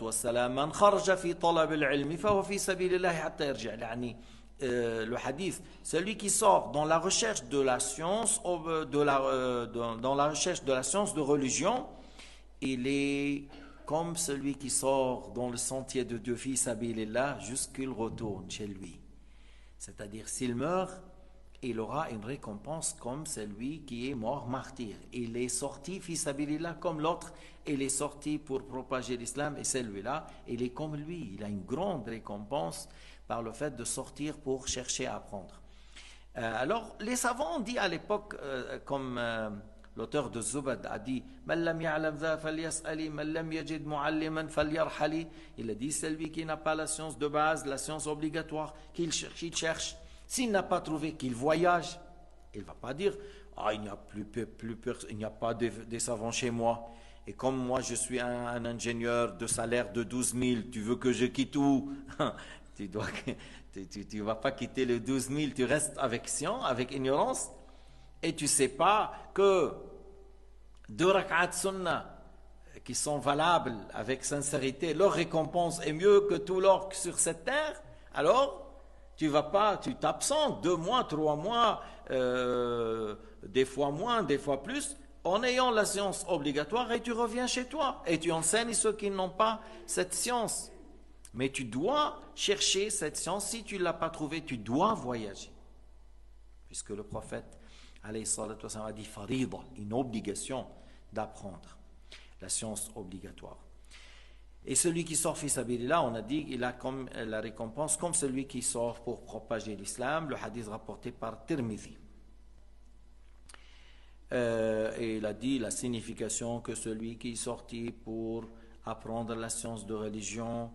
والسلام من خرج في طلب العلم فهو في سبيل الله حتى يرجع. يعني le hadith, celui qui sort dans la recherche de la science, dans la recherche de la science de religion, il est comme celui qui sort dans le sentier de Dieu, fi sabilillah, jusqu'il retourne chez lui. C'est-à-dire, s'il meurt, il aura une récompense comme celui qui est mort martyr. Il est sorti, fi sabilillah, comme l'autre, il est sorti pour propager l'islam, et celui-là, il est comme lui. Il a une grande récompense par le fait de sortir pour chercher à apprendre. Alors, les savants ont dit à l'époque, comme l'auteur de Zubad a dit, il a dit, celui qui n'a pas la science de base, la science obligatoire, qu'il cherche. S'il n'a pas trouvé, qu'il voyage. Il ne va pas dire, il n'y a il n'y a pas des savants chez moi. Et comme moi, je suis un ingénieur de salaire de 12 000, tu veux que je quitte tout? Tu ne vas pas quitter le 12 000, tu restes avec science, avec ignorance. Et tu ne sais pas que 2 rak'at sunnah qui sont valables avec sincérité, leur récompense est mieux que tout l'or sur cette terre. Alors, tu t'absentes 2 mois, 3 mois, des fois moins, des fois plus, en ayant la science obligatoire, et tu reviens chez toi et tu enseignes ceux qui n'ont pas cette science. Mais tu dois chercher cette science. Si tu ne l'as pas trouvée, tu dois voyager. Puisque le prophète alayhi salatu wa sallam a dit farida, une obligation d'apprendre la science obligatoire. Et celui qui sort fi sabilillah, on a dit, il a comme la récompense comme celui qui sort pour propager l'islam. Le hadith rapporté par Tirmidhi. Et il a dit la signification que celui qui est sorti pour apprendre la science de religion,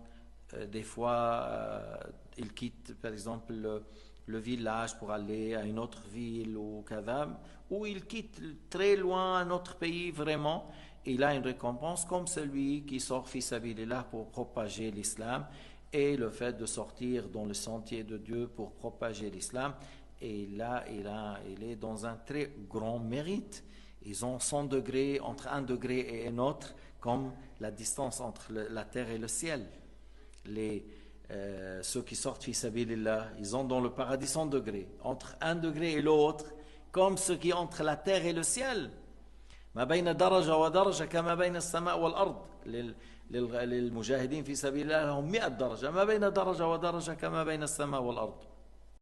des fois il quitte par exemple le village pour aller à une autre ville ou kadam, ou il quitte très loin un autre pays vraiment, il a une récompense comme celui qui sort fi sabilillah pour propager l'islam. Et le fait de sortir dans le sentier de Dieu pour propager l'islam, et là il est dans un très grand mérite. Ils ont 100 degrés entre un degré et un autre, comme la distance entre la terre et le ciel. Ceux qui sortent fi sabilillah, ils ont dans le paradis 100 degrés entre un degré et l'autre, comme ceux qui entre la terre et le ciel. ما بين درجة ودرجة كما بين السماء والأرض. للمجاهدين في سبيل الله لهم 100 درجة ما بين درجة ودرجة كما بين السماء والأرض.